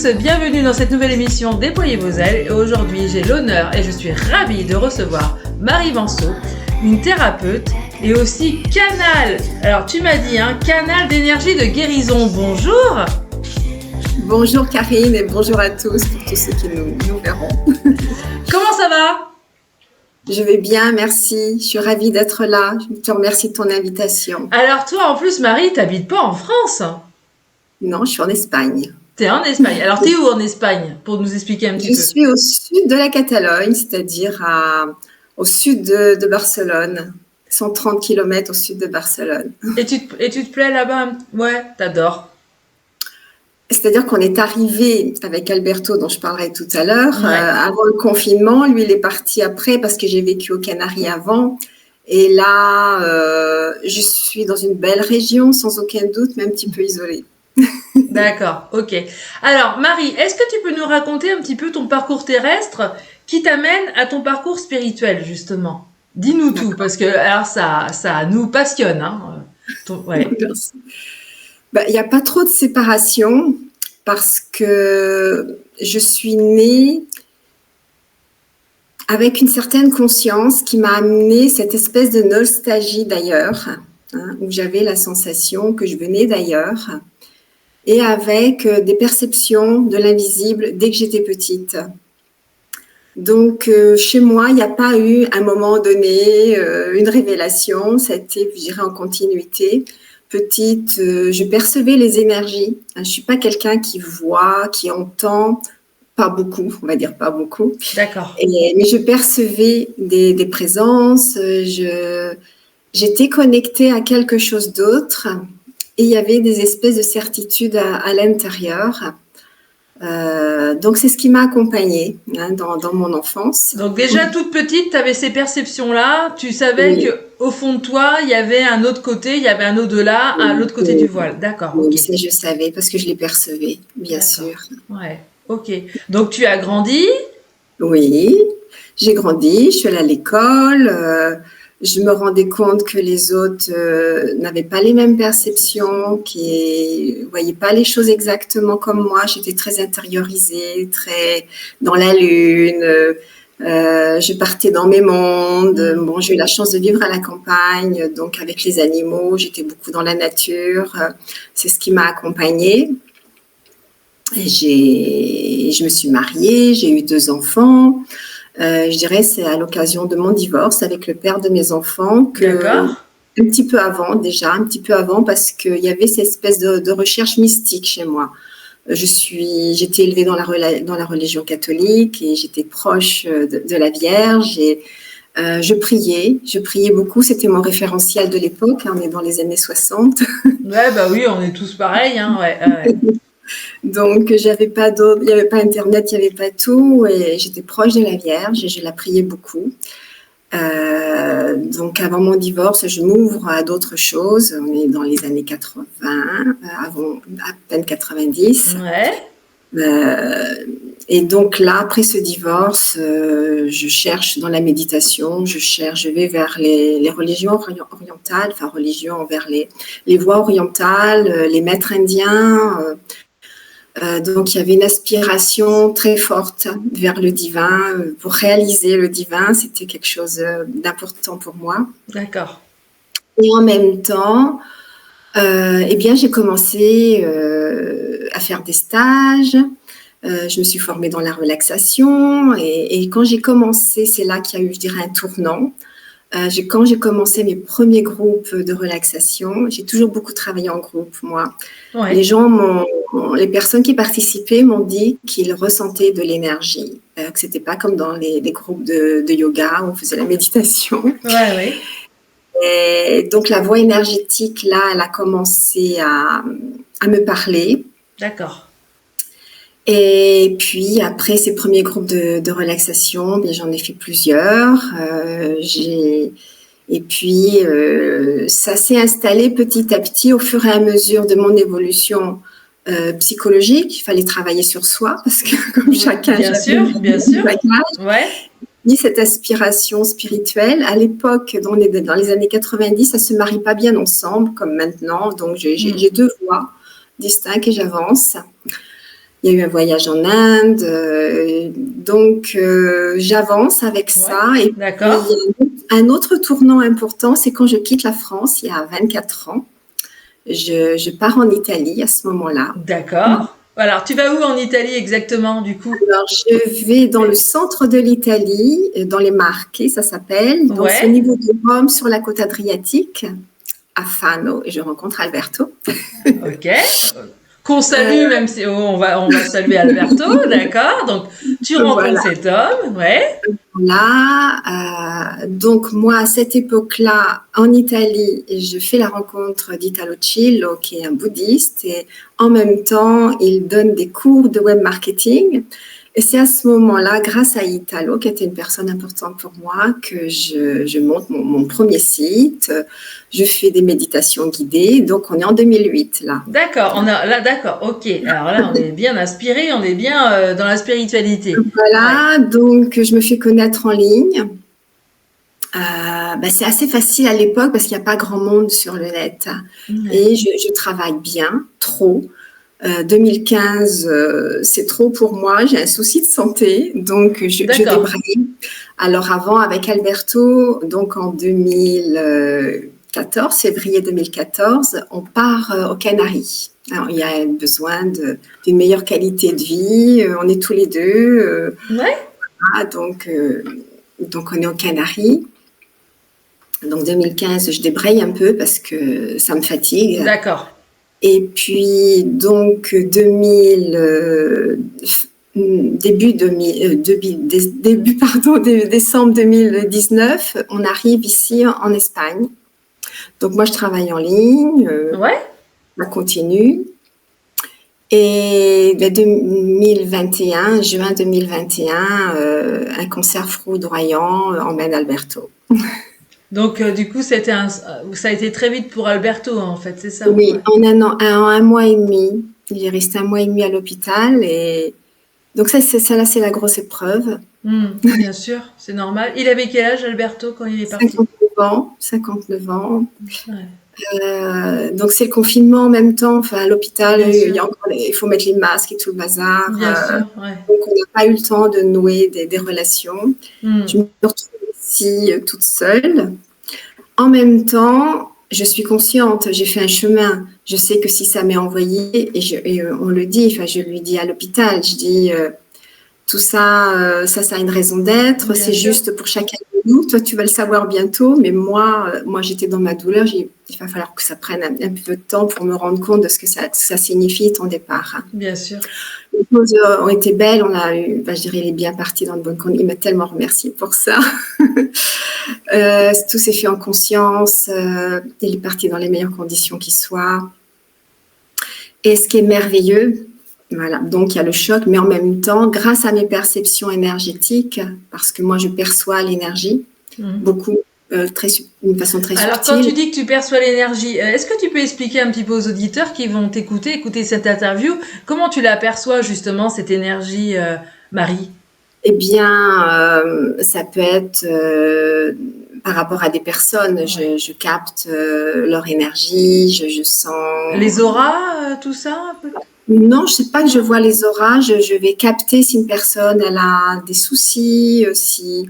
tous, bienvenue dans cette nouvelle émission Déployez vos ailes. Et aujourd'hui, j'ai l'honneur et je suis ravie de recevoir Marie Vanceau, une thérapeute et aussi canal. Alors, tu m'as dit, canal d'énergie de guérison. Bonjour. Bonjour Karine et bonjour à tous pour tous ceux qui nous verront. Comment ça va ? Je vais bien, merci. Je suis ravie d'être là. Je te remercie de ton invitation. Alors toi, en plus, Marie, t'habites pas en France ? Non, je suis en Espagne. T'es en Espagne. Alors, t'es où en Espagne, pour nous expliquer un petit peu ? Je suis au sud de la Catalogne, c'est-à-dire au sud de Barcelone. 130 km au sud de Barcelone. Et tu te plais là-bas ? Ouais, t'adores. C'est-à-dire qu'on est arrivé avec Alberto, dont je parlerai tout à l'heure, avant le confinement. Lui, il est parti après parce que j'ai vécu aux Canaries avant. Et là, je suis dans une belle région, sans aucun doute, mais un petit peu isolée. D'accord, ok. Alors, Marie, est-ce que tu peux nous raconter un petit peu ton parcours terrestre qui t'amène à ton parcours spirituel, justement ? Dis-nous tout, parce que alors ça nous passionne. Ouais. Merci. Il n'y a pas trop de séparation parce que je suis née avec une certaine conscience qui m'a amené cette espèce de nostalgie d'ailleurs, où j'avais la sensation que je venais d'ailleurs, et avec des perceptions de l'invisible dès que j'étais petite. Donc, chez moi, il n'y a pas eu à un moment donné une révélation, ça a été, je dirais, en continuité. Petite, je percevais les énergies. Je ne suis pas quelqu'un qui voit, qui entend, pas beaucoup, on va dire pas beaucoup. D'accord. Mais je percevais des présences, j'étais connectée à quelque chose d'autre et il y avait des espèces de certitudes à l'intérieur. Donc, c'est ce qui m'a accompagnée dans mon enfance. Donc déjà, toute petite, tu avais ces perceptions-là. Tu savais qu'au fond de toi, il y avait un autre côté, il y avait un au-delà, à l'autre côté du voile. D'accord, ok. Ça, je savais parce que je les percevais, bien sûr. Ouais, ok. Donc, tu as grandi ? Oui, j'ai grandi, je suis allée à l'école. Je me rendais compte que les autres n'avaient pas les mêmes perceptions, qui ne voyaient pas les choses exactement comme moi. J'étais très intériorisée, très dans la lune. Je partais dans mes mondes. Bon, j'ai eu la chance de vivre à la campagne, donc avec les animaux, j'étais beaucoup dans la nature. C'est ce qui m'a accompagnée. Et je me suis mariée, j'ai eu 2 enfants. Je dirais c'est à l'occasion de mon divorce avec le père de mes enfants un petit peu avant parce qu'il y avait cette espèce de recherche mystique chez moi. J'étais élevée dans la religion catholique et j'étais proche de la Vierge et je priais beaucoup, c'était mon référentiel de l'époque, on est dans les années 60. Ouais, bah oui, on est tous pareils, ouais. Donc, il n'y avait pas Internet, il n'y avait pas tout, et j'étais proche de la Vierge et je la priais beaucoup. Donc, avant mon divorce, je m'ouvre à d'autres choses. On est dans les années 80, avant à peine 90. Ouais. Et donc là, après ce divorce, je cherche dans la méditation, je vais vers les religions orientales, vers les voies orientales, les maîtres indiens. Donc, il y avait une aspiration très forte vers le divin. Pour réaliser le divin, c'était quelque chose d'important pour moi. D'accord. Et en même temps, j'ai commencé à faire des stages. Je me suis formée dans la relaxation. Et quand j'ai commencé, c'est là qu'il y a eu, je dirais, un tournant. Quand j'ai commencé mes premiers groupes de relaxation, j'ai toujours beaucoup travaillé en groupe, moi. Ouais. Les personnes qui participaient m'ont dit qu'ils ressentaient de l'énergie, que c'était pas comme dans les groupes de yoga où on faisait la méditation. Ouais. Et donc la voie énergétique, là, elle a commencé à me parler. D'accord. Et puis après ces premiers groupes de relaxation, j'en ai fait plusieurs. Et puis ça s'est installé petit à petit au fur et à mesure de mon évolution psychologique. Il fallait travailler sur soi parce que comme chacun, bien sûr. Ouais. Ni cette aspiration spirituelle. À l'époque, dans les années 90, ça se marie pas bien ensemble comme maintenant. Donc j'ai 2 voies distinctes et j'avance. Il y a eu un voyage en Inde, donc j'avance avec ça. Et puis, d'accord. il y a un autre tournant important, c'est quand je quitte la France, il y a 24 ans. Je pars en Italie à ce moment-là. D'accord. Alors, tu vas où en Italie exactement, du coup? Alors, je vais dans le centre de l'Italie, dans les Marques, ça s'appelle. Donc, c'est au Ouais, niveau de Rome, sur la côte adriatique, à Fano, et je rencontre Alberto. ok. Qu'on salue, même si on va saluer Alberto, d'accord. Donc, tu rencontres Voilà. cet homme, ouais. Là, donc moi, à cette époque-là, en Italie, je fais la rencontre d'Italo Cillo, qui est un bouddhiste, et en même temps, il donne des cours de web marketing. Et c'est à ce moment-là, grâce à Italo, qui était une personne importante pour moi, que je monte mon premier site. Je fais des méditations guidées. Donc, on est en 2008, là. D'accord, là, d'accord, ok. Alors là, on est bien inspiré, on est bien dans la spiritualité. Ouais. Voilà, donc je me fais connaître en ligne. C'est assez facile à l'époque parce qu'il n'y a pas grand monde sur le net. Ouais. Et je travaille bien, trop. 2015, c'est trop pour moi. J'ai un souci de santé, donc je D'accord. débraye. Alors avant, avec Alberto, donc en 2014, février 2014, on part aux Canaries. Alors, il y a besoin d'une meilleure qualité de vie. On est tous les deux. Ouais, Donc on est aux Canaries. Donc 2015, je débraye un peu parce que ça me fatigue. d'accord. Et puis donc 2000, décembre 2019, on arrive ici en Espagne. Donc moi je travaille en ligne, Ouais. ça continue. Et 2021, juin 2021, un concert foudroyant emmène Alberto. Donc, du coup, ça a été très vite pour Alberto, en fait, c'est ça? Oui, Ouais. en un mois et demi. Il est resté un mois et demi à l'hôpital. Et donc ça là, c'est la grosse épreuve. Bien sûr, c'est normal. Il avait quel âge, Alberto, quand il est parti? 59 ans, 59 ans. Ouais, Donc c'est le confinement en même temps. Enfin, à l'hôpital, bien sûr, il faut mettre les masques et tout le bazar. bien sûr, ouais. Donc on n'a pas eu le temps de nouer des relations. Je Hmm. me retrouve ici toute seule. En même temps, je suis consciente, j'ai fait un chemin. Je sais que si ça m'est envoyé, on le dit, enfin, je lui dis à l'hôpital, je dis tout ça, ça a une raison d'être, Bien c'est sûr, juste pour chacun de nous. Toi, tu vas le savoir bientôt, mais moi j'étais dans ma douleur, il va falloir que ça prenne un peu de temps pour me rendre compte de ce que ça signifie ton départ. bien sûr. Les choses ont été belles, on a eu, je dirais, il est bien parti dans de bonnes conditions. Il m'a tellement remercié pour ça. Tout s'est fait en conscience. Il est parti dans les meilleures conditions qui soient. Et ce qui est merveilleux, voilà, donc il y a le choc, mais en même temps, grâce à mes perceptions énergétiques, parce que moi je perçois l'énergie Hmm. beaucoup, d'une façon très Alors, quand tu subtile. dis que tu perçois l'énergie, est-ce que tu peux expliquer un petit peu aux auditeurs qui vont écouter cette interview, comment tu l'aperçois justement, cette énergie, Marie? Eh bien, ça peut être par rapport à des personnes, Ouais. je capte leur énergie, je sens. Les auras, tout ça, un peu? Non, je sais pas que je Non. vois les orages. Je vais capter si une personne elle a des soucis, si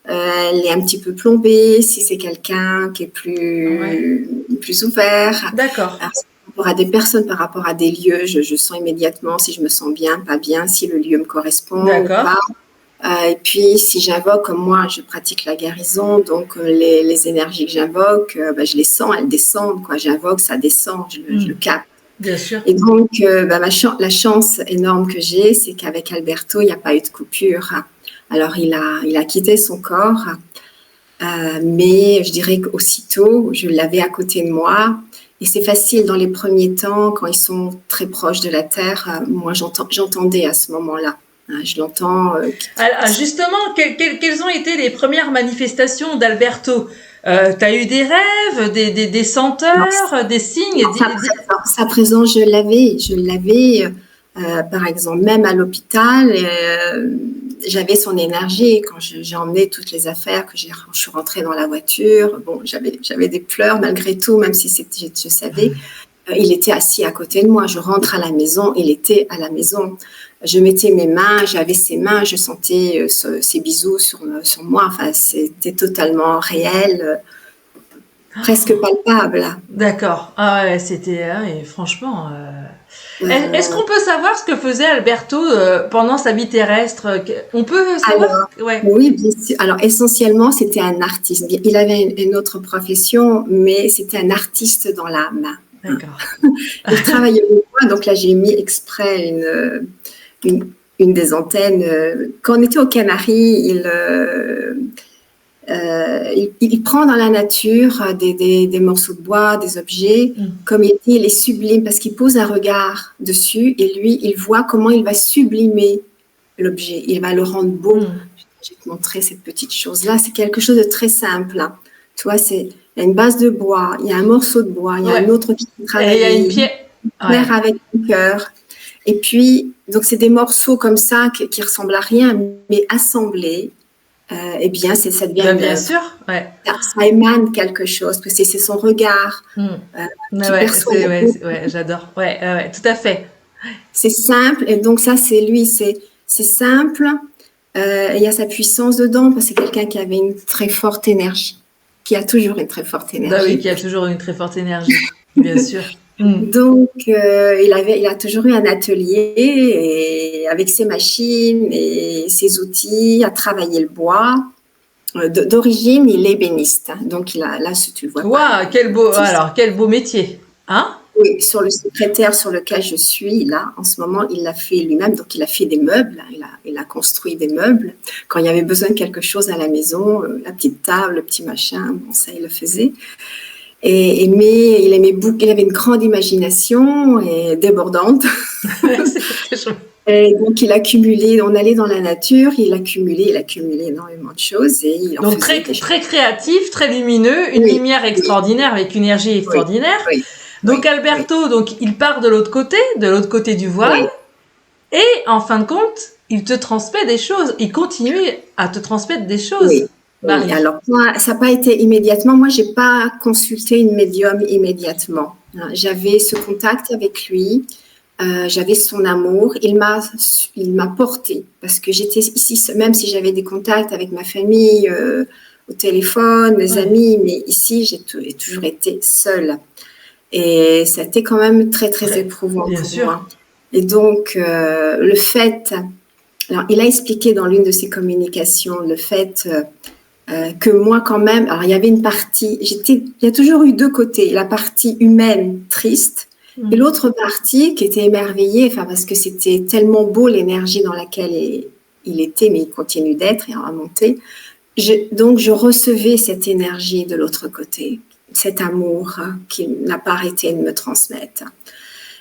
elle est un petit peu plombée, si c'est quelqu'un qui est Ouais. plus ouvert. D'accord. Alors, par rapport à des personnes, par rapport à des lieux, je sens immédiatement si je me sens bien, pas bien, si le lieu me correspond ou D'accord. pas. Et puis, si j'invoque, comme moi, je pratique la guérison, donc les énergies que j'invoque, je les sens, elles descendent. Quoi. J'invoque, ça descend, je le Hmm. capte. Bien sûr. Et donc, la chance énorme que j'ai, c'est qu'avec Alberto, il n'y a pas eu de coupure. Alors, il a quitté son corps, mais je dirais qu'aussitôt, je l'avais à côté de moi. Et c'est facile dans les premiers temps, quand ils sont très proches de la Terre. Moi, j'entendais à ce moment-là. Je l'entends. Alors, justement, quelles ont été les premières manifestations d'Alberto? T'as eu des rêves, des Non, senteurs, des signes? sa présence, je l'avais, par exemple, même à l'hôpital, j'avais son énergie. Quand j'ai emmené toutes les affaires, je suis rentrée dans la voiture, bon, j'avais des pleurs malgré tout, même si je savais. Il était assis à côté de moi. Je rentre à la maison, il était à la maison. Je mettais mes mains, j'avais ses mains, je sentais ses bisous sur moi. Enfin, c'était totalement réel, presque palpable. D'accord. Ah ouais, c'était et franchement. Est-ce Euh, qu'on peut savoir ce que faisait Alberto pendant sa vie terrestre? On peut savoir? alors, Ouais. oui, bien sûr. Alors, essentiellement, c'était un artiste. Il avait une autre profession, mais c'était un artiste dans l'âme. D'accord. Il travaillait avec moi, donc là, j'ai mis exprès une des antennes. Quand on était aux Canaries, il prend dans la nature des morceaux de bois, des objets, comme il dit, il les sublime, parce qu'il pose un regard dessus, et lui, il voit comment il va sublimer l'objet. Il va le rendre beau. Je vais te montrer cette petite chose-là. C'est quelque chose de très simple. Hein. Tu vois, il y a une base de bois, il y a un morceau de bois, il y a un autre qui travaille. Et il y a une pierre. Faire avec le cœur. Et puis, donc, c'est des morceaux comme ça qui ressemblent à rien, mais assemblés, eh bien, ça devient bien sûr, ouais. Ça émane quelque chose, parce que c'est son regard qui perçoit. Ouais, j'adore. Ouais, tout à fait. C'est simple, et donc ça, c'est lui, c'est simple. Il y a sa puissance dedans, parce que c'est quelqu'un qui avait une très forte énergie, qui a toujours une très forte énergie. Bah oui, qui a toujours une très forte énergie, bien sûr. Donc, il a toujours eu un atelier et avec ses machines et ses outils, à travailler le bois. D'origine, il est ébéniste. Donc, là, si tu le vois. Waouh, quel beau métier, hein? Oui, sur le secrétaire sur lequel je suis, là, en ce moment, il l'a fait lui-même. Donc, il a fait des meubles. Il a construit des meubles. Quand il y avait besoin de quelque chose à la maison, la petite table, le petit machin, bon, ça, il le faisait. Mais il aimait beaucoup, il avait une grande imagination et débordante. Et donc, il accumulait, on allait dans la nature, il accumulait énormément de choses. Et il en donc, très créatif, très lumineux, une lumière extraordinaire avec une énergie extraordinaire. Oui. Donc, Alberto, donc, il part de l'autre côté du voile. Et en fin de compte, il te transmet des choses. Il continue à te transmettre des choses. Oui, alors moi, ça n'a pas été immédiatement. Moi, j'ai pas consulté une médium immédiatement. J'avais ce contact avec lui, j'avais son amour. Il m'a porté parce que j'étais ici, même si j'avais des contacts avec ma famille au téléphone, mes amis, mais ici, j'ai toujours été seule. Et ça a été quand même très, très éprouvant pour moi. Et donc, le fait... Alors, il a expliqué dans l'une de ses communications le fait... que moi quand même, alors il y avait une partie, il y a toujours eu deux côtés, la partie humaine triste et l'autre partie qui était émerveillée, enfin parce que c'était tellement beau l'énergie dans laquelle il était, mais il continue d'être et à monter. Donc je recevais cette énergie de l'autre côté, cet amour qui n'a pas arrêté de me transmettre.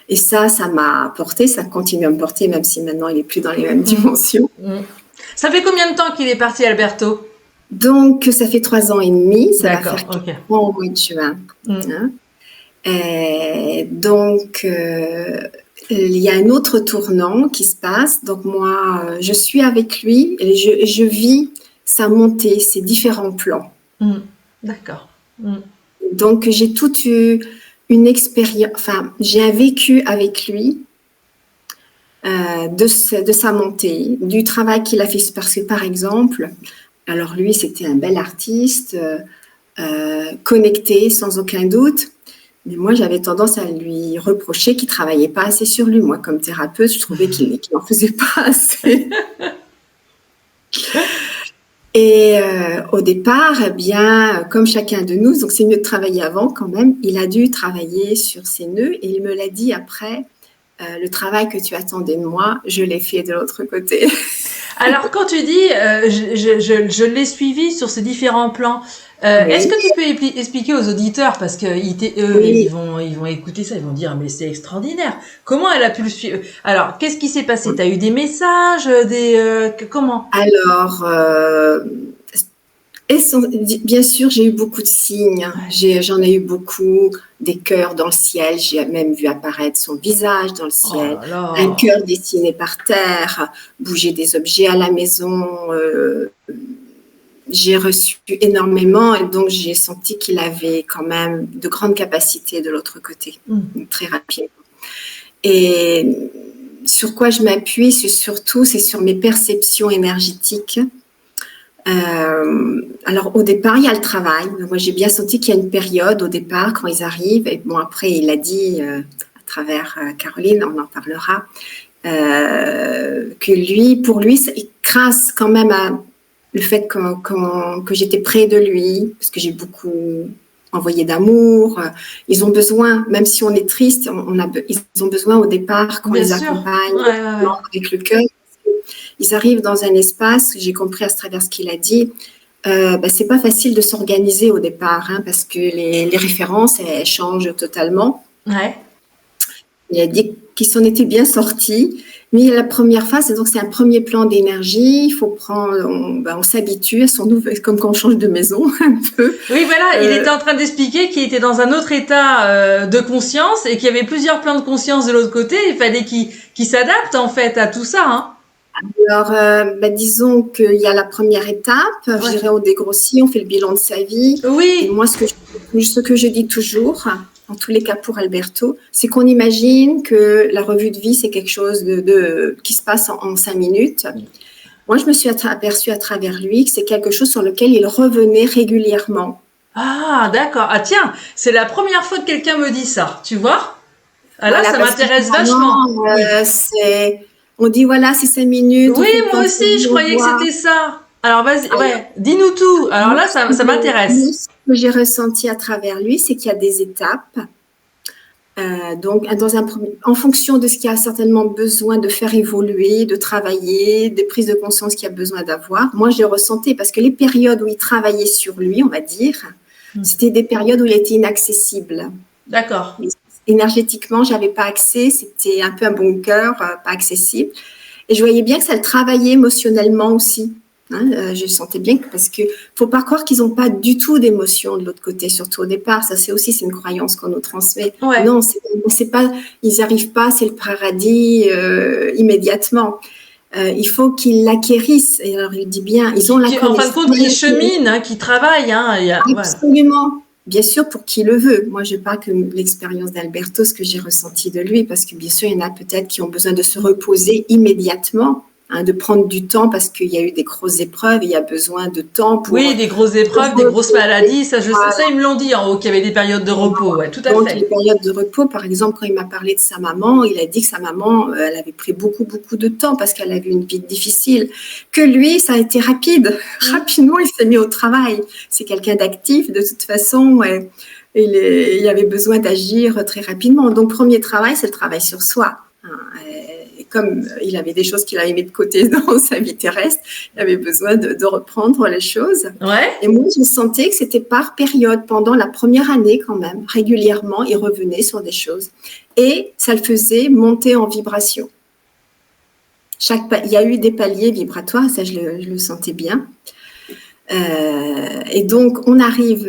Et ça m'a porté, ça continue à me porter, même si maintenant il n'est plus dans les mêmes dimensions. Ça fait combien de temps qu'il est parti, Alberto ? Donc, ça fait 3 ans et demi, ça va faire 4 ans au mois de juin. Donc, il y a un autre tournant qui se passe. Donc, moi, je suis avec lui et je vis sa montée, ses différents plans. D'accord. Donc, j'ai toute une expérience, enfin, j'ai un vécu avec lui de sa montée, du travail qu'il a fait. Parce que, par exemple, alors lui, c'était un bel artiste, connecté sans aucun doute. Mais moi, j'avais tendance à lui reprocher qu'il ne travaillait pas assez sur lui. Moi, comme thérapeute, je trouvais qu'il n'en faisait pas assez. Et au départ, eh bien, comme chacun de nous, donc c'est mieux de travailler avant quand même, il a dû travailler sur ses nœuds et il me l'a dit après, le travail que tu attendais de moi, je l'ai fait de l'autre côté. Alors, quand tu dis je l'ai suivi sur ces différents plans, est-ce que tu peux expliquer aux auditeurs, parce que ils vont écouter ça, ils vont dire mais c'est extraordinaire. Comment elle a pu le suivre? Alors, qu'est-ce qui s'est passé? Tu as eu des messages, comment? Alors, bien sûr, j'ai eu beaucoup de signes. J'en ai eu beaucoup, des cœurs dans le ciel. J'ai même vu apparaître son visage dans le ciel. Un cœur dessiné par terre, bouger des objets à la maison. j'ai reçu énormément et donc j'ai senti qu'il avait quand même de grandes capacités de l'autre côté, très rapidement. Et sur quoi je m'appuie, c'est sur mes perceptions énergétiques. Alors au départ, il y a le travail. Moi, j'ai bien senti qu'il y a une période au départ quand ils arrivent. Et bon, après, il a dit à travers Caroline, on en parlera, que pour lui, grâce quand même à le fait que j'étais près de lui, parce que j'ai beaucoup envoyé d'amour. Ils ont besoin, même si on est triste, ils ont besoin au départ qu'on les accompagne avec le cœur. Ils arrivent dans un espace, j'ai compris à travers ce qu'il a dit, c'est pas facile de s'organiser au départ, hein, parce que les références, elles changent totalement. Ouais. Il a dit qu'ils s'en étaient bien sortis, mais la première phase, donc c'est un premier plan d'énergie, il faut on s'habitue à son nouvel, comme quand on change de maison un peu. Oui, voilà, il était en train d'expliquer qu'il était dans un autre état de conscience et qu'il y avait plusieurs plans de conscience de l'autre côté, il fallait qu'il s'adapte en fait à tout ça, hein. Alors, disons qu'il y a la première étape, je dirais on dégrossit, on fait le bilan de sa vie. Oui. Et moi, ce que je dis toujours, en tous les cas pour Alberto, c'est qu'on imagine que la revue de vie, c'est quelque chose qui se passe en 5 minutes. Moi, je me suis aperçue à travers lui que c'est quelque chose sur lequel il revenait régulièrement. Ah, d'accord. Ah tiens, c'est la première fois que quelqu'un me dit ça, tu vois ? Ah là, ça m'intéresse vachement. On dit voilà, c'est 5 minutes. Oui, moi aussi, je croyais que c'était ça. Alors vas-y, dis-nous tout. Alors là, ça m'intéresse. Ce que j'ai ressenti à travers lui, c'est qu'il y a des étapes. Donc, en fonction de ce qu'il y a certainement besoin de faire évoluer, de travailler, des prises de conscience qu'il y a besoin d'avoir. Moi, je le ressentais parce que les périodes où il travaillait sur lui, on va dire, c'était des périodes où il était inaccessible. D'accord. Énergétiquement, j'avais pas accès, c'était un peu un bunker, pas accessible. Et je voyais bien que ça le travaillait émotionnellement aussi. Hein, je sentais bien parce que faut pas croire qu'ils n'ont pas du tout d'émotion de l'autre côté, surtout au départ. Ça, c'est une croyance qu'on nous transmet. Ouais. Non, c'est pas, ils arrivent pas, c'est le paradis immédiatement. Il faut qu'ils l'acquérissent. Et alors, il dit bien, ils ont la connaissance. En fin de compte, qu'ils cheminent, qu'ils travaillent. Absolument. Bien sûr, pour qui le veut. Moi, je parle que l'expérience d'Alberto, ce que j'ai ressenti de lui, parce que bien sûr, il y en a peut-être qui ont besoin de se reposer immédiatement, de prendre du temps parce qu'il y a eu des grosses épreuves et il y a besoin de temps pour... Oui, des grosses épreuves, des grosses maladies, ça ils me l'ont dit en haut, qu'il y avait des périodes de repos, tout à fait. Donc, les périodes de repos, par exemple, quand il m'a parlé de sa maman, il a dit que sa maman, elle avait pris beaucoup, beaucoup de temps parce qu'elle avait une vie difficile. Que lui, ça a été rapide. Rapidement, il s'est mis au travail. C'est quelqu'un d'actif, de toute façon, il avait besoin d'agir très rapidement. Donc, premier travail, c'est le travail sur soi. Et comme il avait des choses qu'il avait mis de côté dans sa vie terrestre, il avait besoin de reprendre les choses. Ouais. Et moi, je sentais que c'était par période, pendant la première année quand même. Régulièrement, il revenait sur des choses. Et ça le faisait monter en vibration. Il y a eu des paliers vibratoires, ça je le sentais bien. Et donc, on arrive,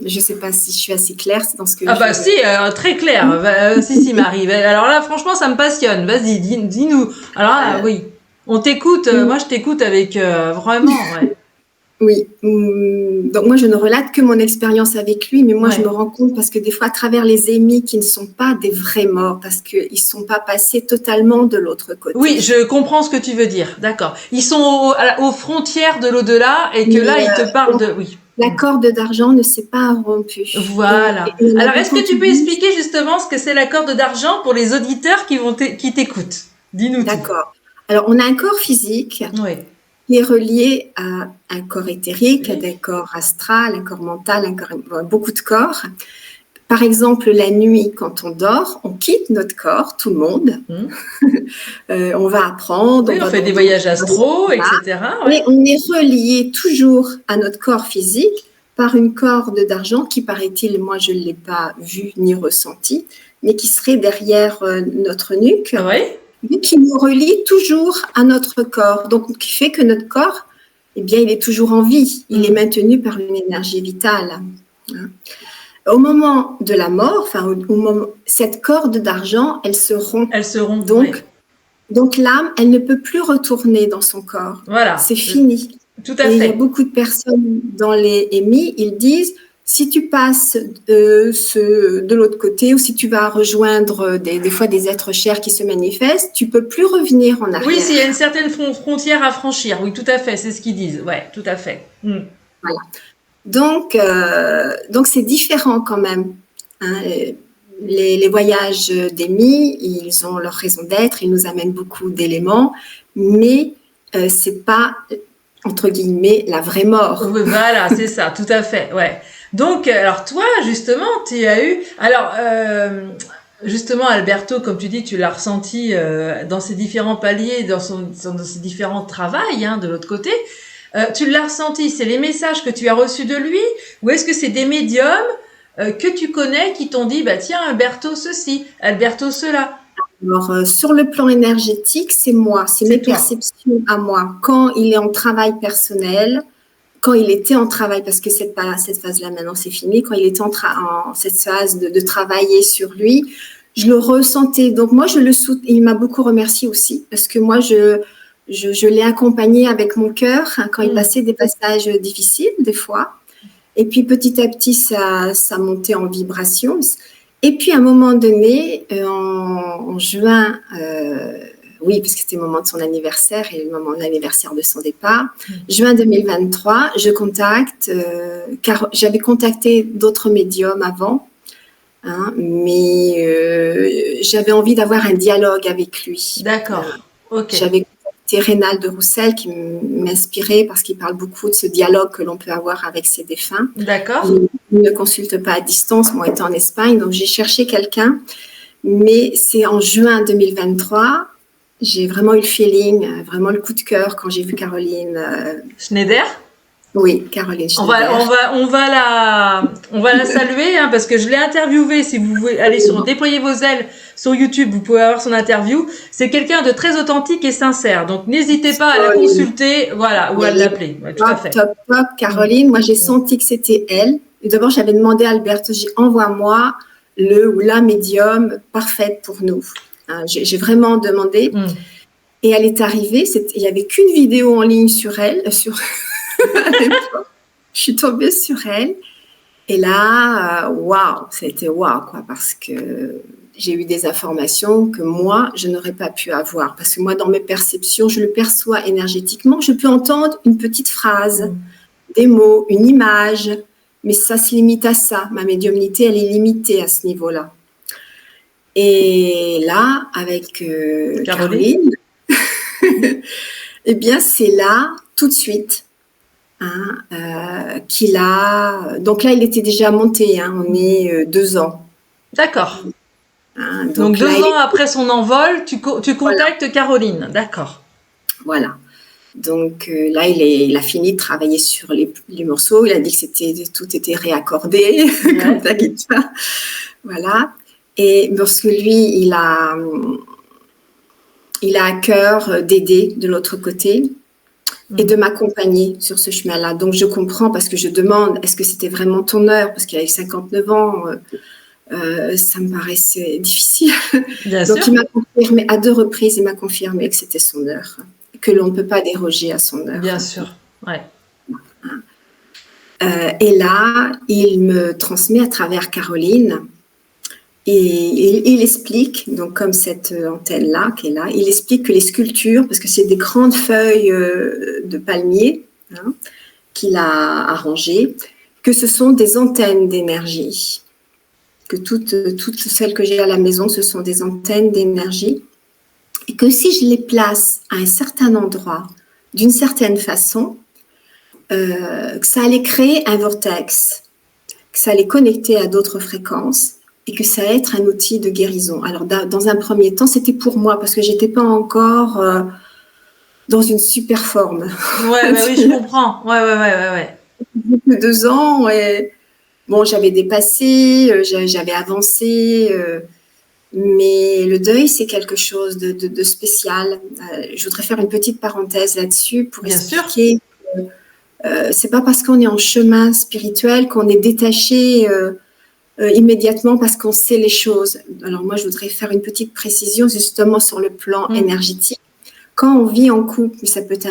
je ne sais pas si je suis assez claire dans ce que si, très clair. Si, Marie. Alors là, franchement, ça me passionne. Vas-y, dis-nous. Alors là, oui, on t'écoute. Moi, je t'écoute avec vraiment. Ouais. Oui. Donc, moi, je ne relate que mon expérience avec lui, mais moi, je me rends compte parce que des fois, à travers les émis qui ne sont pas des vrais morts, parce qu'ils ne sont pas passés totalement de l'autre côté. Oui, je comprends ce que tu veux dire. D'accord. Ils sont aux frontières de l'au-delà et que là, ils te parlent de... Oui. La corde d'argent ne s'est pas rompue. Voilà. Alors, est-ce que tu peux expliquer justement ce que c'est la corde d'argent pour les auditeurs qui t'écoutent ? Dis-nous. D'accord. Alors, on a un corps physique. Oui. Qui est relié à un corps éthérique, à un corps astral, un corps mental, beaucoup de corps. Par exemple, la nuit, quand on dort, on quitte notre corps, tout le monde. On va apprendre. Oui, on fait des voyages astro, etc. Mais on est relié toujours à notre corps physique par une corde d'argent qui, paraît-il, moi je ne l'ai pas vue ni ressentie, mais qui serait derrière notre nuque. Oui. Mais qui nous relie toujours à notre corps. Donc, qui fait que notre corps, il est toujours en vie. Il est maintenu par une énergie vitale. Au moment de la mort, cette corde d'argent, elle se rompt. Elle se rompt. Donc l'âme, elle ne peut plus retourner dans son corps. Voilà. C'est fini. Tout à Et il y a fait. beaucoup de personnes dans les EMI, ils disent, si tu passes de l'autre côté ou si tu vas rejoindre des fois des êtres chers qui se manifestent, tu peux plus revenir en Oui, s'il y a une arrière. certaine frontière à franchir. Oui, tout à fait, c'est ce qu'ils disent. Ouais, tout à fait. Voilà. Donc c'est différent quand même. Hein. Les voyages d'EMI, ils ont leur raison d'être, ils nous amènent beaucoup d'éléments, mais c'est pas entre guillemets la vraie mort. Oui, voilà, c'est ça, tout à fait, ouais. Donc, alors toi, justement, tu as eu, alors, justement, Alberto, comme tu dis, tu l'as ressenti dans ses différents paliers, dans ses différents travails, hein, de l'autre côté. Tu l'as ressenti, c'est les messages que tu as reçus de lui, ou est-ce que c'est des médiums que tu connais qui t'ont dit, bah tiens, Alberto ceci, Alberto cela. Alors, sur le plan énergétique, c'est moi, c'est mes C'est toi. perceptions à moi. Quand il est en travail personnel, quand il était en travail, parce que cette phase-là maintenant c'est fini, quand il était en cette phase de travailler sur lui, je le ressentais. Donc moi, il m'a beaucoup remercié aussi, parce que moi, je l'ai accompagné avec mon cœur hein, quand il passait des passages difficiles, des fois. Et puis petit à petit, ça montait en vibration. Et puis à un moment donné, en juin, oui, parce que c'était le moment de son anniversaire et le moment de l'anniversaire de son départ, juin 2023, je contacte, car j'avais contacté d'autres médiums avant, hein, mais j'avais envie d'avoir un dialogue avec lui. D'accord, ok. J'avais contacté Reynald de Roussel qui m'inspirait parce qu'il parle beaucoup de ce dialogue que l'on peut avoir avec ses défunts. D'accord. Il ne consulte pas à distance, moi étant en Espagne, donc j'ai cherché quelqu'un, mais c'est en juin 2023, j'ai vraiment eu le feeling, vraiment le coup de cœur quand j'ai vu Caroline. Schneider? Oui, Caroline On va, Schneider. on va, on va la saluer hein, parce que je l'ai interviewée. Si vous voulez aller sur Déployer vos ailes sur YouTube, vous pouvez avoir son interview. C'est quelqu'un de très authentique et sincère. Donc n'hésitez pas à la consulter, voilà, ou à l'appeler. Ouais, tout à fait. Top, top, Caroline. Moi, j'ai senti que c'était elle. Et d'abord, j'avais demandé à Alberto, j'ai envoie-moi le ou la médium parfaite pour nous. Hein, j'ai vraiment demandé. Et elle est arrivée. Il n'y avait qu'une vidéo en ligne sur elle, je suis tombée sur elle et là, waouh, ça a été waouh, quoi, parce que j'ai eu des informations que moi, je n'aurais pas pu avoir. Parce que moi, dans mes perceptions, je le perçois énergétiquement. Je peux entendre une petite phrase, des mots, une image, mais ça se limite à ça. Ma médiumnité, elle est limitée à ce niveau-là. Et là, avec Caroline, eh bien, c'est là, tout de suite. Hein, qu'il a. Donc là, il était déjà monté. Hein, on est 2 ans. D'accord. Hein, donc là, 2 ans après son envol, tu contactes voilà. Caroline. D'accord. Voilà. Donc là, il a fini de travailler sur les morceaux. Il a dit que tout était réaccordé, comme ta guitare. Voilà. Et parce que lui, il a à cœur d'aider de l'autre côté. Et de m'accompagner sur ce chemin-là. Donc, je comprends parce que je demande, est-ce que c'était vraiment ton heure? Parce qu'il avait 59 ans, ça me paraissait difficile. Bien Donc, sûr. il m'a confirmé, à 2 reprises, il m'a confirmé que c'était son heure, que l'on ne peut pas déroger à son heure. Bien sûr, ouais. Et là, il me transmet à travers Caroline. Et il explique, donc comme cette antenne-là qui est là, il explique que les sculptures, parce que c'est des grandes feuilles de palmier hein, qu'il a arrangées, que ce sont des antennes d'énergie. Que toutes celles que j'ai à la maison, ce sont des antennes d'énergie. Et que si je les place à un certain endroit, d'une certaine façon, que ça allait créer un vortex, que ça allait connecter à d'autres fréquences, et que ça allait être un outil de guérison. Alors, dans un premier temps, c'était pour moi, parce que je n'étais pas encore dans une super forme. Ouais, bah oui, je comprends. Ouais. Depuis 2 ans, et bon, j'avais dépassé, j'avais avancé, mais le deuil, c'est quelque chose de spécial. Je voudrais faire une petite parenthèse là-dessus pour Bien expliquer que c'est pas parce qu'on est en chemin spirituel qu'on est détaché immédiatement parce qu'on sait les choses. Alors moi, je voudrais faire une petite précision justement sur le plan énergétique. Quand on vit en couple, ça peut être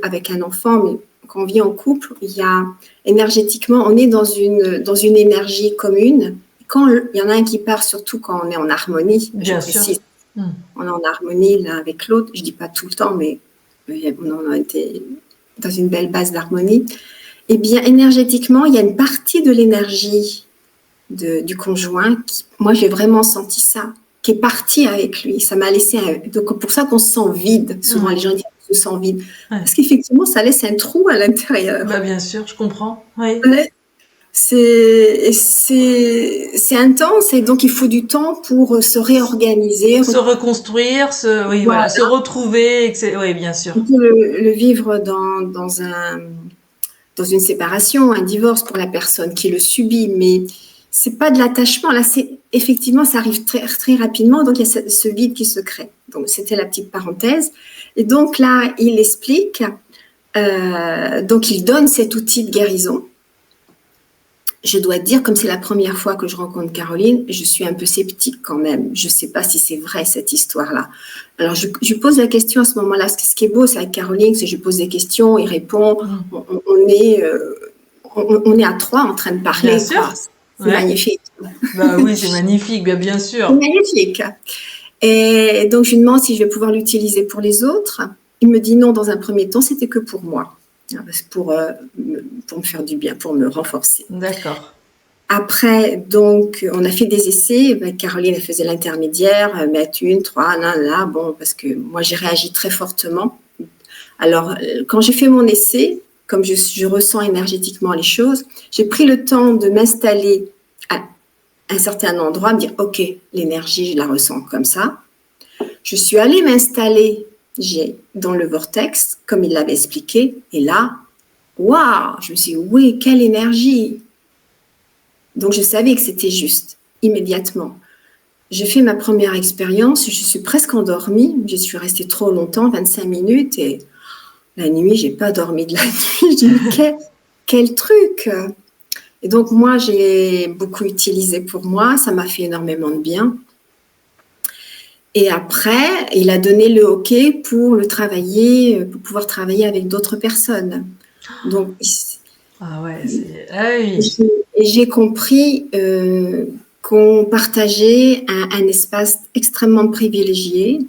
avec un enfant, mais quand on vit en couple, il y a énergétiquement, on est dans une énergie commune. Quand il y en a un qui part, surtout quand on est en harmonie, Bien je sûr. précise, on est en harmonie l'un avec l'autre. Je dis pas tout le temps, mais on a été dans une belle base d'harmonie. Eh bien, énergétiquement, il y a une partie de l'énergie du conjoint qui, moi, j'ai vraiment senti ça, qui est partie avec lui. Ça m'a laissé donc pour ça qu'on se sent vide. Souvent, les gens disent qu'on se sent vide. Ouais. Parce qu'effectivement, ça laisse un trou à l'intérieur. Bah, bien sûr, je comprends. Oui. Ouais. C'est intense et donc il faut du temps pour se réorganiser. Se reconstruire, oui, voilà, se retrouver, etc. Oui, bien sûr. On peut le vivre dans une séparation, un divorce pour la personne qui le subit, mais c'est pas de l'attachement. Là, effectivement, ça arrive très, très rapidement, donc il y a ce vide qui se crée. Donc, c'était la petite parenthèse. Et donc là, il explique, donc il donne cet outil de guérison. Je dois dire, comme c'est la première fois que je rencontre Caroline, je suis un peu sceptique quand même. Je ne sais pas si c'est vrai, cette histoire-là. Alors, je pose la question à ce moment-là. Ce qui est beau, c'est avec Caroline, c'est que je pose des questions, il répond. On est à trois en train de parler. Bien sûr. C'est magnifique. Bah oui, c'est magnifique, bien sûr. C'est magnifique. Et donc, je lui demande si je vais pouvoir l'utiliser pour les autres. Il me dit non, dans un premier temps, c'était que pour moi. Pour me faire du bien, pour me renforcer. D'accord. Après, donc, on a fait des essais. Caroline, elle faisait l'intermédiaire, mettre 1, 3, là, bon, parce que moi, j'ai réagi très fortement. Alors, quand j'ai fait mon essai, comme je ressens énergétiquement les choses, j'ai pris le temps de m'installer à un certain endroit, me dire, OK, l'énergie, je la ressens comme ça. Je suis allée m'installer dans le vortex, comme il l'avait expliqué, et là, waouh, je me suis dit, oui, quelle énergie. Donc, je savais que c'était juste, immédiatement. J'ai fait ma première expérience, je suis presque endormie, je suis restée trop longtemps, 25 minutes, et la nuit, je n'ai pas dormi de la nuit. Je me dis, quel truc. Et donc, moi, j'ai beaucoup utilisé pour moi, ça m'a fait énormément de bien. Et après, il a donné le OK pour le travailler, pour pouvoir travailler avec d'autres personnes. Donc, j'ai compris qu'on partageait un espace extrêmement privilégié,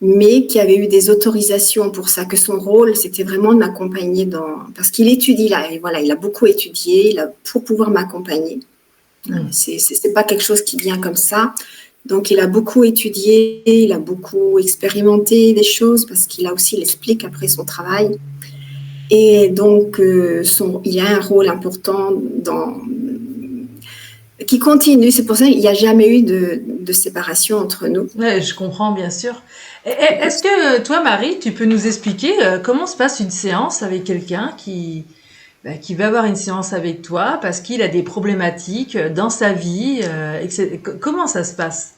mais qui avait eu des autorisations pour ça, que son rôle, c'était vraiment de m'accompagner parce qu'il étudie là, et voilà, il a beaucoup étudié pour pouvoir m'accompagner. C'est pas quelque chose qui vient comme ça. Donc, il a beaucoup étudié, il a beaucoup expérimenté des choses parce qu'il a aussi, il explique après son travail. Et donc, il a un rôle important qui continue. C'est pour ça qu'il n'y a jamais eu de séparation entre nous. Oui, je comprends, bien sûr. Est-ce que toi, Marie, tu peux nous expliquer comment se passe une séance avec quelqu'un qui va avoir une séance avec toi parce qu'il a des problématiques dans sa vie, etc. Comment ça se passe?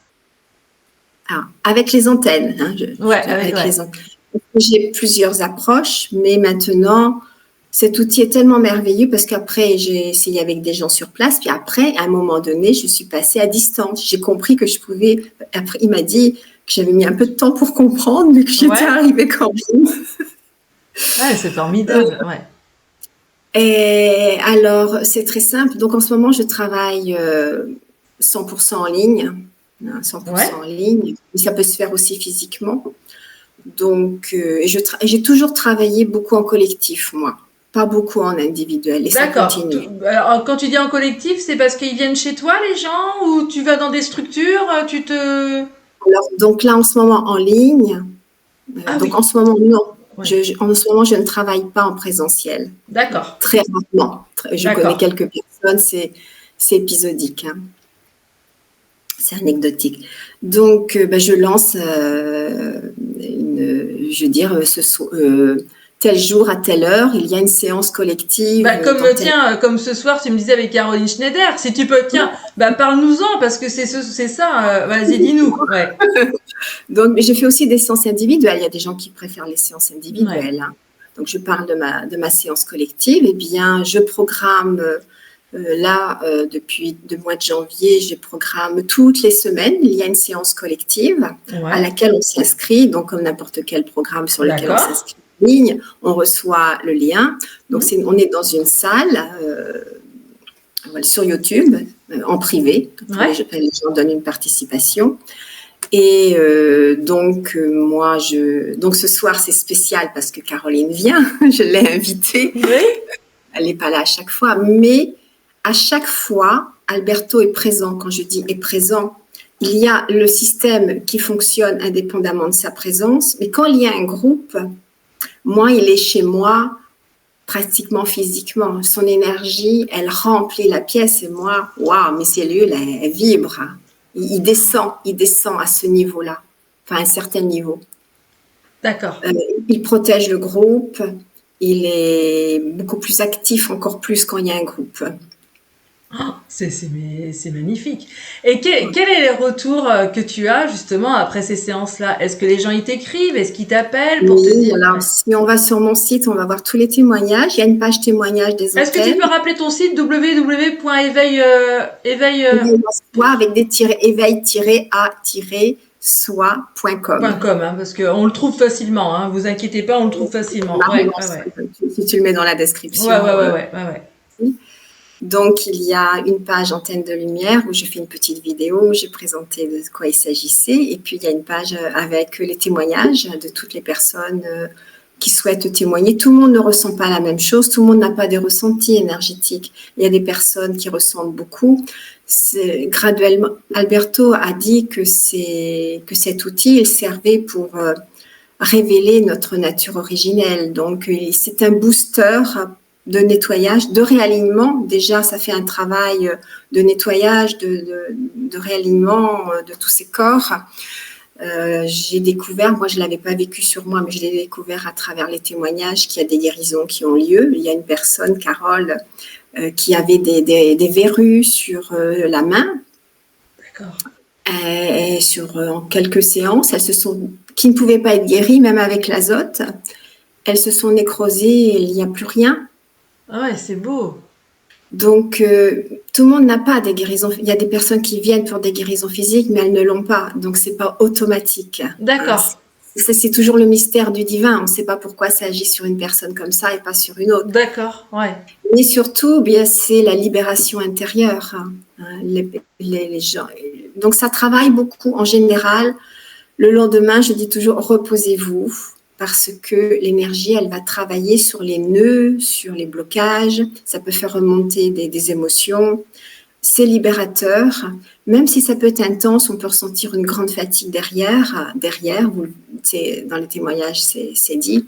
Avec les antennes. Avec les antennes. J'ai plusieurs approches, mais maintenant, cet outil est tellement merveilleux parce qu'après, j'ai essayé avec des gens sur place, puis après, à un moment donné, je suis passée à distance. J'ai compris que je pouvais... Après, il m'a dit que j'avais mis un peu de temps pour comprendre, mais que j'étais arrivée quand même. C'est formidable, Et alors, c'est très simple. Donc, en ce moment, je travaille 100% en ligne. 100% en ligne. Mais ça peut se faire aussi physiquement. Donc, j'ai toujours travaillé beaucoup en collectif, moi. Pas beaucoup en individuel. Et ça continue. Alors, quand tu dis en collectif, c'est parce qu'ils viennent chez toi, les gens, ou tu vas dans des structures, Alors, donc là, en ce moment, en ligne. En ce moment, non. En ce moment, je ne travaille pas en présentiel. D'accord. Très rarement. Je connais quelques personnes, c'est épisodique. C'est anecdotique. Donc, je lance tel jour à telle heure, il y a une séance collective. Comme ce soir, tu me disais avec Caroline Schneider, si tu peux, parle-nous-en, parce que c'est ça, vas-y, dis-nous. Ouais. Donc, j'ai fait aussi des séances individuelles. Il y a des gens qui préfèrent les séances individuelles. Donc, je parle de ma séance collective. Eh bien, je programme... depuis le mois de janvier, je programme toutes les semaines. Il y a une séance collective à laquelle on s'inscrit, donc comme n'importe quel programme sur lequel on s'inscrit ligne, on reçoit le lien. Donc, on est dans une salle sur YouTube, en privé. Ouais. Les gens donnent une participation. Et donc ce soir, c'est spécial parce que Caroline vient. Je l'ai invitée. Oui. Elle n'est pas là à chaque fois. Mais à chaque fois, Alberto est présent. Quand je dis est présent, il y a le système qui fonctionne indépendamment de sa présence. Mais quand il y a un groupe, moi, il est chez moi pratiquement physiquement. Son énergie, elle remplit la pièce et moi, waouh, mes cellules, elles vibrent. Il descend à ce niveau-là, enfin à un certain niveau. D'accord. Il protège le groupe, il est beaucoup plus actif, encore plus quand il y a un groupe. Oh, c'est magnifique. Et quel est le retour que tu as justement après ces séances-là? Est-ce que les gens ils t'écrivent? Est-ce qu'ils t'appellent pour te dire? Alors, si on va sur mon site, on va voir tous les témoignages. Il y a une page témoignages des hôtels. Est-ce que tu peux rappeler ton site www.éveil avec des éveil-a-soi.com. parce qu'on le trouve facilement, hein, vous inquiétez pas, on le trouve facilement. Ouais. Si tu le mets dans la description. Ouais. Donc, il y a une page Antenne de Lumière où je fais une petite vidéo où j'ai présenté de quoi il s'agissait. Et puis, il y a une page avec les témoignages de toutes les personnes qui souhaitent témoigner. Tout le monde ne ressent pas la même chose. Tout le monde n'a pas des ressentis énergétiques. Il y a des personnes qui ressentent beaucoup. Graduellement, Alberto a dit que cet outil, il servait pour révéler notre nature originelle. Donc, c'est un booster de nettoyage, de réalignement. Déjà, ça fait un travail de nettoyage, de réalignement de tous ces corps. J'ai découvert, moi je ne l'avais pas vécu sur moi, mais je l'ai découvert à travers les témoignages qu'il y a des guérisons qui ont lieu. Il y a une personne, Carole, qui avait des verrues sur la main. D'accord. Et en quelques séances, qui ne pouvaient pas être guéries, même avec l'azote. Elles se sont nécrosées et il n'y a plus rien. Ah ouais, c'est beau. Donc, tout le monde n'a pas des guérisons. Il y a des personnes qui viennent pour des guérisons physiques, mais elles ne l'ont pas. Donc, ce n'est pas automatique. D'accord. C'est toujours le mystère du divin. On ne sait pas pourquoi ça agit sur une personne comme ça et pas sur une autre. D'accord, ouais. Mais surtout, c'est la libération intérieure. Les gens. Donc, ça travaille beaucoup en général. Le lendemain, je dis toujours, reposez-vous. Parce que l'énergie, elle va travailler sur les nœuds, sur les blocages. Ça peut faire remonter des émotions. C'est libérateur. Même si ça peut être intense, on peut ressentir une grande fatigue derrière, dans les témoignages, c'est dit.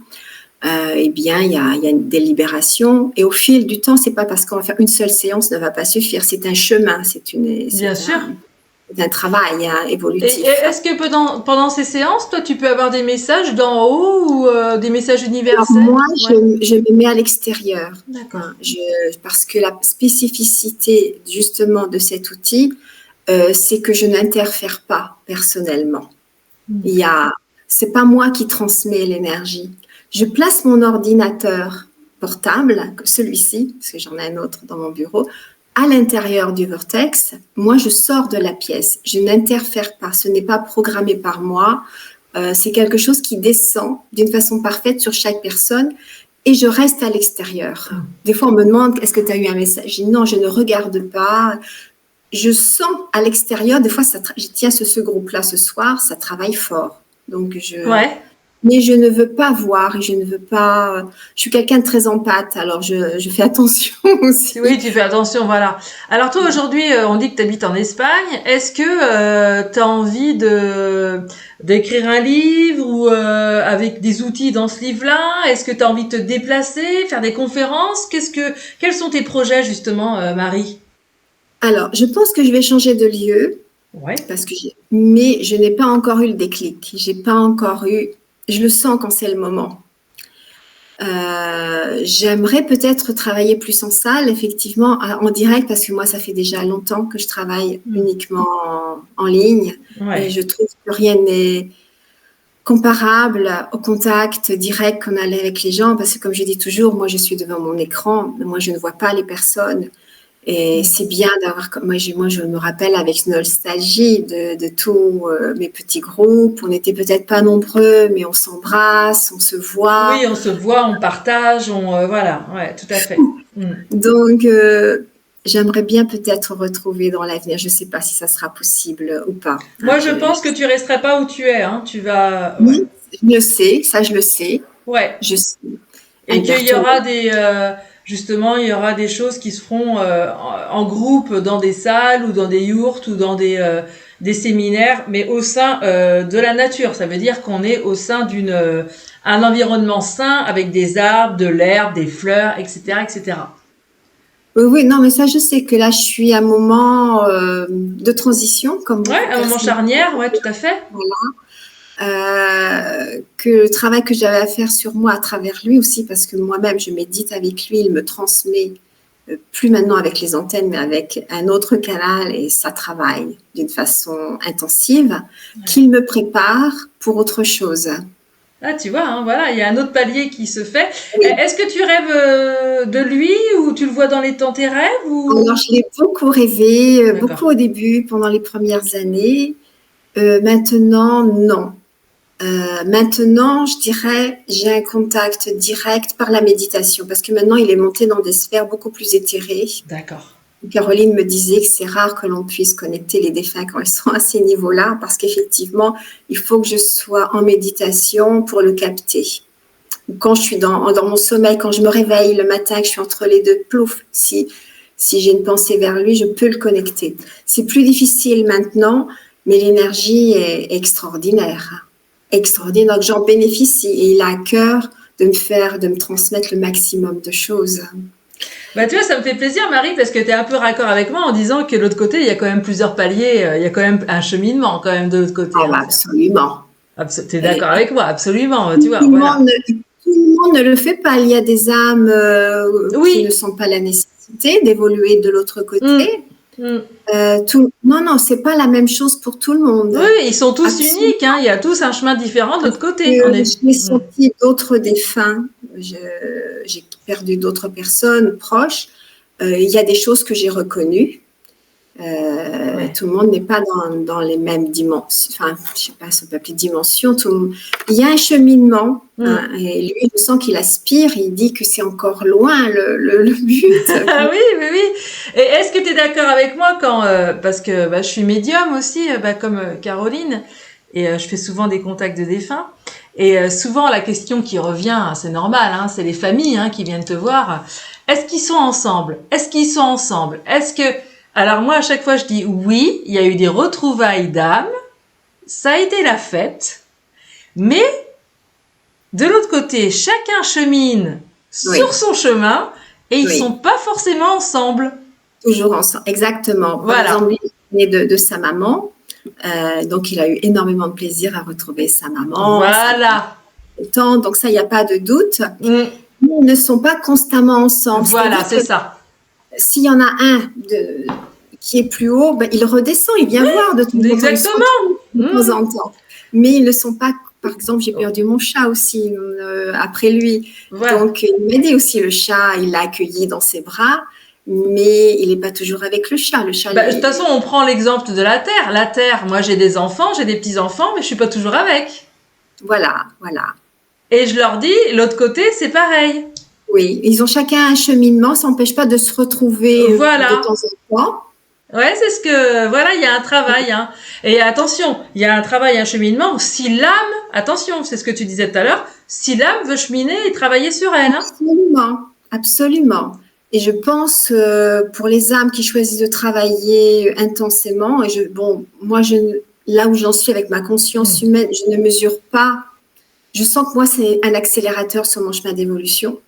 Eh bien, il y a des libérations. Et au fil du temps, c'est pas parce qu'on va faire une seule séance ne va pas suffire. C'est un chemin. Bien sûr. D'un travail évolutif. Et est-ce que pendant ces séances, toi, tu peux avoir des messages d'en haut ou des messages universels? Alors moi, je me mets à l'extérieur. D'accord. Parce que la spécificité justement de cet outil, c'est que je n'interfère pas personnellement. C'est pas moi qui transmets l'énergie. Je place mon ordinateur portable, celui-ci, parce que j'en ai un autre dans mon bureau, à l'intérieur du vortex. Moi, je sors de la pièce. Je n'interfère pas. Ce n'est pas programmé par moi. C'est quelque chose qui descend d'une façon parfaite sur chaque personne et je reste à l'extérieur. Des fois, on me demande, est-ce que tu as eu un message? Je dis non, je ne regarde pas. Je sens à l'extérieur. Des fois, tiens, ce groupe-là, ce soir, ça travaille fort. Donc, mais je ne veux pas voir et je ne veux pas. Je suis quelqu'un de très empathe, alors je fais attention aussi. Oui, tu fais attention, voilà. Alors toi, aujourd'hui, on dit que tu habites en Espagne. Est-ce que tu as envie d'écrire un livre ou avec des outils dans ce livre-là? Est-ce que tu as envie de te déplacer, faire des conférences? Quels sont tes projets justement, Marie? Alors, je pense que je vais changer de lieu. Ouais. Mais je n'ai pas encore eu le déclic. Je le sens quand c'est le moment. J'aimerais peut-être travailler plus en salle, effectivement, en direct, parce que moi, ça fait déjà longtemps que je travaille uniquement en ligne. Ouais. Et je trouve que rien n'est comparable au contact direct qu'on a avec les gens, parce que comme je dis toujours, moi, je suis devant mon écran, moi, je ne vois pas les personnes. Et c'est bien d'avoir, moi je me rappelle avec nostalgie de tous mes petits groupes. On n'était peut-être pas nombreux, mais on s'embrasse, on se voit. Oui, on se voit, on partage, voilà, ouais, tout à fait. Mm. Donc, j'aimerais bien peut-être retrouver dans l'avenir. Je ne sais pas si ça sera possible ou pas. Moi, je pense que tu resterais pas où tu es, hein. Tu vas, ouais, Oui, je le sais, ça je le sais. ouais. Je sais. Un Et qu'il y garçon, aura justement, il y aura des choses qui se feront en groupe dans des salles ou dans des yourtes ou dans des séminaires, mais au sein de la nature. Ça veut dire qu'on est au sein un environnement sain avec des arbres, de l'herbe, des fleurs, etc., etc. oui, oui, non, mais ça je sais que là je suis à un moment de transition, comme Ouais, beaucoup de un moment personnes. charnière, ouais, tout à fait. Que le travail que j'avais à faire sur moi à travers lui aussi, parce que moi-même je médite avec lui, il me transmet plus maintenant avec les antennes, mais avec un autre canal et ça travaille d'une façon intensive, qu'il me prépare pour autre chose. Ah, tu vois, hein, voilà, il y a un autre palier qui se fait. Oui. Est-ce que tu rêves de lui ou tu le vois dans tes rêves ou... Alors, je l'ai beaucoup rêvé, D'accord. beaucoup au début, pendant les premières années. Maintenant, non. Maintenant, je dirais, j'ai un contact direct par la méditation, parce que maintenant, il est monté dans des sphères beaucoup plus éthérées. D'accord. Caroline me disait que c'est rare que l'on puisse connecter les défunts quand ils sont à ces niveaux-là, parce qu'effectivement, il faut que je sois en méditation pour le capter. Quand je suis dans mon sommeil, quand je me réveille le matin, que je suis entre les deux, plouf, si j'ai une pensée vers lui, je peux le connecter. C'est plus difficile maintenant, mais l'énergie est extraordinaire. Extraordinaire, donc j'en bénéficie et il a à cœur de me transmettre le maximum de choses. Bah, tu vois, ça me fait plaisir, Marie, parce que tu es un peu raccord avec moi en disant que de l'autre côté, il y a quand même plusieurs paliers, il y a quand même un cheminement quand même de l'autre côté. Ah, bah, absolument. T'es d'accord avec moi, absolument, tu vois, Tout le voilà. monde ne le fait pas. Il y a des âmes qui ne Oui. sentent pas la nécessité d'évoluer de l'autre côté. Mm. Non, c'est pas la même chose pour tout le monde. Oui, ils sont tous Absolument. uniques, hein, il y a tous un chemin différent de l'autre côté. J'ai senti d'autres défunts. J'ai perdu d'autres personnes proches. Il y a des choses que j'ai reconnues. Ouais. Tout le monde n'est pas dans les mêmes dimensions. Enfin, je sais pas, ça peut appeler dimension. Il y a un cheminement. Hein, et lui, je sens qu'il aspire. Il dit que c'est encore loin le but. Ah oui, oui, oui. Et est-ce que tu es d'accord avec moi quand, parce que je suis médium aussi, comme Caroline, et je fais souvent des contacts de défunts. Et souvent la question qui revient, hein, c'est normal, hein, c'est les familles qui viennent te voir. Est-ce qu'ils sont ensemble? Est-ce qu'ils sont ensemble? Alors moi à chaque fois je dis oui, il y a eu des retrouvailles d'âmes, ça a été la fête, mais de l'autre côté, chacun chemine sur son chemin et ils sont pas forcément ensemble. Toujours ensemble, exactement. Voilà. Par exemple, il est né de sa maman, donc il a eu énormément de plaisir à retrouver sa maman. Voilà. Donc ça, il n'y a pas de doute. Ils ne sont pas constamment ensemble. Voilà, c'est ça. S'il y en a un qui est plus haut, il redescend, il vient voir de temps en temps. Exactement. De temps en temps. Mais ils ne sont pas. Par exemple, j'ai perdu mon chat aussi après lui. Voilà. Donc, il m'a dit aussi le chat, il l'a accueilli dans ses bras, mais il n'est pas toujours avec le chat. De toute façon, on prend l'exemple de la Terre. La Terre, moi j'ai des enfants, j'ai des petits-enfants, mais je suis pas toujours avec. Voilà. Et je leur dis, l'autre côté, c'est pareil. Oui, ils ont chacun un cheminement, ça n'empêche pas de se retrouver de temps en temps. Ouais, c'est ce que, voilà, il y a un travail, hein. Et attention, il y a un travail, un cheminement. Si l'âme, attention, c'est ce que tu disais tout à l'heure, si l'âme veut cheminer et travailler sur elle, hein. Absolument. Et je pense pour les âmes qui choisissent de travailler intensément, moi, là où j'en suis avec ma conscience humaine, je ne mesure pas. Je sens que moi, c'est un accélérateur sur mon chemin d'évolution.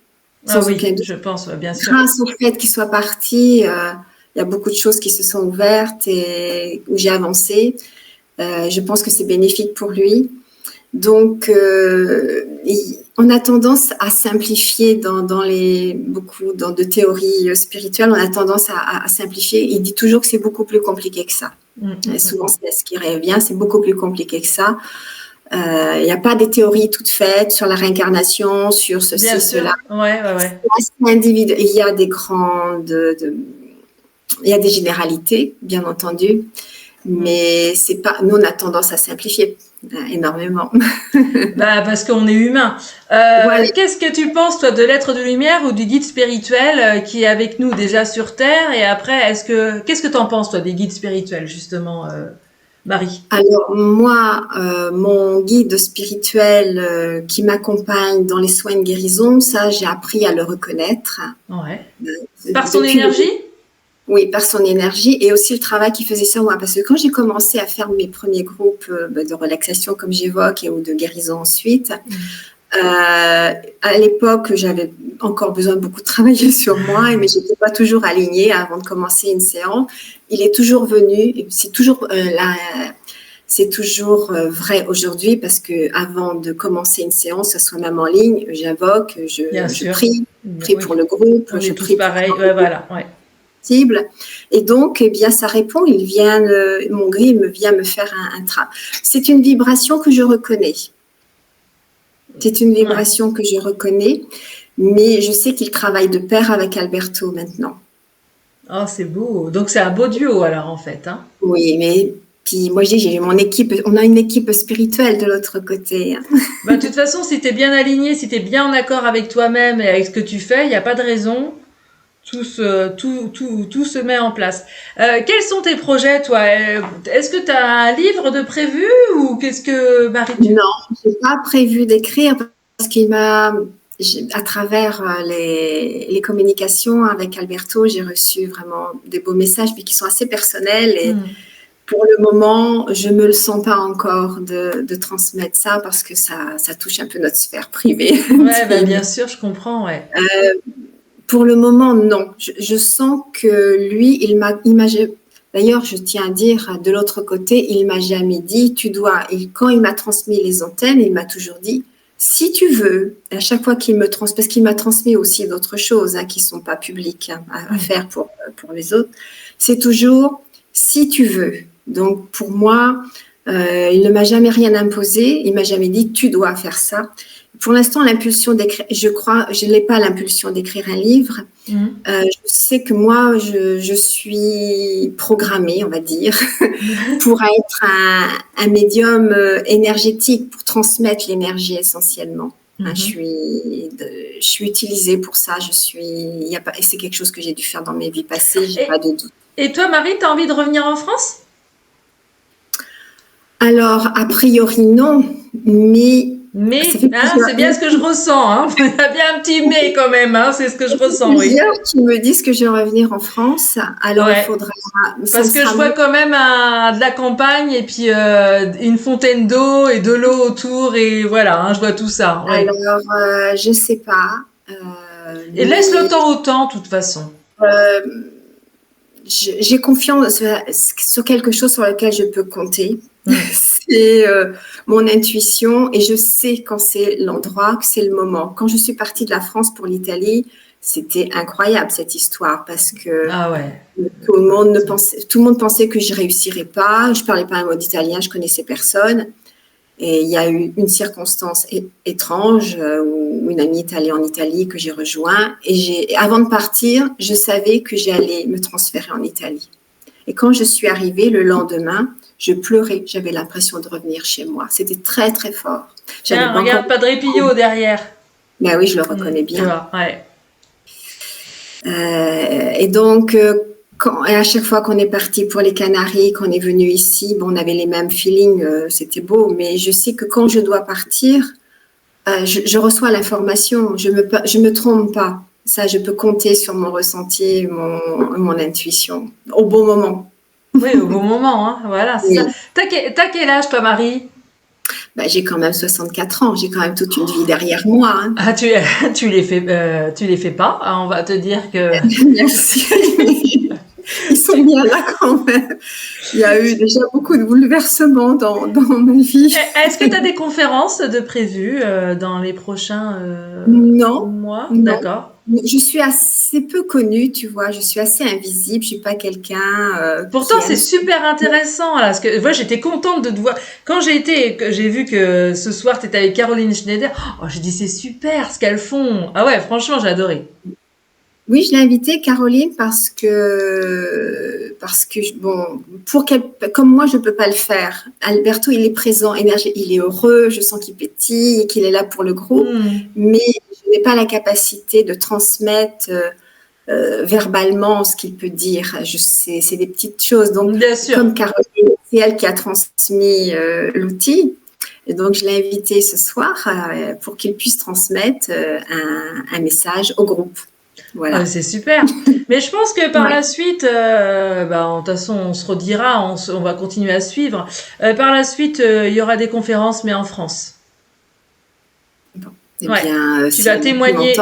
Ah oui, je pense, bien sûr. Grâce au fait qu'il soit parti, il y a beaucoup de choses qui se sont ouvertes et où j'ai avancé. Je pense que c'est bénéfique pour lui. Donc, on a tendance à simplifier dans de théories spirituelles, on a tendance à simplifier. Il dit toujours que c'est beaucoup plus compliqué que ça. Et souvent, c'est ce qui revient, c'est beaucoup plus compliqué que ça. Il n'y a pas des théories toutes faites sur la réincarnation, sur ceci, cela. Ouais. Il y a des grandes il y a des généralités, bien entendu, mais c'est pas. Nous, on a tendance à simplifier énormément. Bah, parce qu'on est humain. Voilà. Qu'est-ce que tu penses, toi, de l'être de lumière ou du guide spirituel qui est avec nous déjà sur Terre? Et après, qu'est-ce que t'en penses, toi, des guides spirituels, justement, Marie? Alors moi, mon guide spirituel qui m'accompagne dans les soins de guérison, ça, j'ai appris à le reconnaître. Ouais. Euh, Par son depuis le- énergie? Oui, par son énergie et aussi le travail qu'il faisait sur moi. Parce que quand j'ai commencé à faire mes premiers groupes de relaxation, comme j'évoque, ou de guérison ensuite, à l'époque, j'avais encore besoin de beaucoup de travailler sur moi, mais j'étais pas toujours alignée avant de commencer une séance. Il est toujours venu, et c'est toujours là, c'est toujours vrai aujourd'hui parce que avant de commencer une séance, que ce soit même en ligne, j'invoque, Bien je sûr. prie Oui. pour le groupe, On je est tous prie pareils. pour Ouais, voilà. Ouais. cible. Et donc, eh bien, ça répond. Il vient, mon guide vient me faire un travail. C'est une vibration que je reconnais. C'est une vibration que je reconnais, mais je sais qu'il travaille de pair avec Alberto maintenant. Oh, c'est beau. Donc, c'est un beau duo, alors, en fait, hein. Oui, mais puis moi, je dis, j'ai mon équipe, on a une équipe spirituelle de l'autre côté. Bah, de toute façon, si t'es bien aligné, si t'es bien en accord avec toi-même et avec ce que tu fais, il n'y a pas de raison. Tout se met en place. Quels sont tes projets, toi? Est-ce que tu as un livre de prévu ou qu'est-ce que, Marie, Non, je n'ai pas prévu d'écrire parce qu'il m'a, à travers les communications avec Alberto, j'ai reçu vraiment des beaux messages, puis qui sont assez personnels. Et pour le moment, je ne me le sens pas encore de transmettre ça parce que ça touche un peu notre sphère privée. Ouais, bah, bien sûr, je comprends, ouais. Pour le moment, non. Je sens que lui, d'ailleurs, je tiens à dire, de l'autre côté, il m'a jamais dit, tu dois. Et quand il m'a transmis les antennes, il m'a toujours dit, si tu veux, à chaque fois qu'il me transmet, parce qu'il m'a transmis aussi d'autres choses qui sont pas publiques à faire pour les autres, c'est toujours, si tu veux. Donc, pour moi, il ne m'a jamais rien imposé. Il m'a jamais dit, tu dois faire ça. Pour l'instant, l'impulsion d'écrire, je n'ai pas l'impulsion d'écrire un livre. Je sais que moi, je suis programmée, on va dire, pour être un médium énergétique, pour transmettre l'énergie essentiellement. Je suis utilisée pour ça. Et c'est quelque chose que j'ai dû faire dans mes vies passées, j'ai pas de doute. Et toi, Marie, tu as envie de revenir en France? Alors, a priori, non, mais c'est bien ce que je ressens. Hein. Il y a bien un petit mais quand même, hein, c'est ce que je ressens. Plusieurs qui me disent que je vais revenir en France. Alors, il faudra. Parce que je vois quand même de la campagne et puis une fontaine d'eau et de l'eau autour et voilà, hein, je vois tout ça. Ouais. Alors, je sais pas. Et laisse le temps au temps, de toute façon. J'ai confiance sur quelque chose sur lequel je peux compter. C'est mon intuition et je sais quand c'est l'endroit, que c'est le moment. Quand je suis partie de la France pour l'Italie, c'était incroyable cette histoire parce que tout le monde pensait que je réussirais pas. Je parlais pas un mot d'italien, je connaissais personne. Et il y a eu une circonstance étrange où une amie est allée en Italie que j'ai rejoint. Et avant de partir, je savais que j'allais me transférer en Italie. Et quand je suis arrivée le lendemain, je pleurais. J'avais l'impression de revenir chez moi. C'était très, très fort. Tiens, regarde Padre Pio derrière. Ben oui, je le reconnais bien. Tu vois, ouais. Et donc, à chaque fois qu'on est parti pour les Canaries, qu'on est venu ici, on avait les mêmes feelings, c'était beau. Mais je sais que quand je dois partir, je reçois l'information. Je me trompe pas. Ça, je peux compter sur mon ressenti, mon intuition, au bon moment. Oui, au bon moment, hein. Voilà, c'est ça. T'as quel âge, toi, Marie? J'ai quand même 64 ans. J'ai quand même toute une vie derrière moi. Hein. Ah, tu les fais pas. On va te dire que. Merci. Ils sont bien là quand même. Il y a eu déjà beaucoup de bouleversements dans ma vie. Est-ce que tu as des conférences de prévues dans les prochains mois? Non. D'accord. Je suis assez peu connue, tu vois. Je suis assez invisible. Je suis pas quelqu'un. Pourtant, c'est super intéressant. Là, parce que moi, j'étais contente de te voir. Quand j'ai vu que ce soir, tu étais avec Caroline Schneider. Oh, j'ai dit, c'est super ce qu'elles font. Ah ouais, franchement, j'ai adoré. Oui, je l'ai invitée, Caroline, bon, comme moi, je ne peux pas le faire. Alberto, il est présent, il est heureux, je sens qu'il pétille et qu'il est là pour le groupe, mais je n'ai pas la capacité de transmettre verbalement ce qu'il peut dire. C'est des petites choses. Donc, Bien sûr. comme Caroline, c'est elle qui a transmis l'outil. Et donc, je l'ai invité ce soir pour qu'il puisse transmettre un message au groupe. Voilà. C'est super. Mais je pense que par la suite, de toute façon, on se redira, on va continuer à suivre. Par la suite, il y aura des conférences, mais en France. Bon. Eh bien, tu vas témoigner.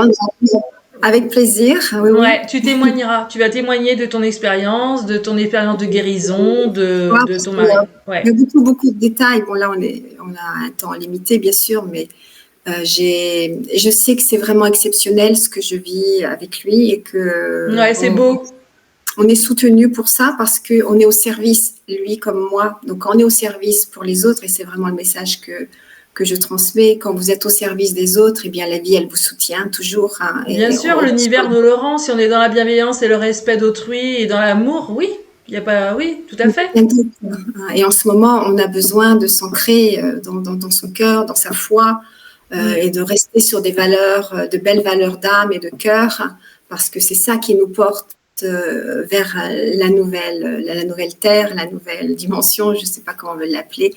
Avec plaisir. Oui, ouais, tu témoigneras. Tu vas témoigner de ton expérience de guérison, de ton mari. Ouais. Il y a beaucoup de détails. Bon, là, on a un temps limité, bien sûr, mais je sais que c'est vraiment exceptionnel ce que je vis avec lui et que c'est beau. On est soutenu pour ça parce qu'on est au service, lui comme moi. Donc, on est au service pour les autres et c'est vraiment le message que je transmets. Quand vous êtes au service des autres, eh bien, la vie, elle vous soutient toujours. Hein, bien sûr, l'univers nous le rend. Si on est dans la bienveillance et le respect d'autrui et dans l'amour, oui. Il y a pas, oui, tout à fait. Et en ce moment, on a besoin de s'ancrer dans son cœur, dans sa foi, et de rester sur des valeurs, de belles valeurs d'âme et de cœur, parce que c'est ça qui nous porte vers la nouvelle terre, la nouvelle dimension, je ne sais pas comment on veut l'appeler.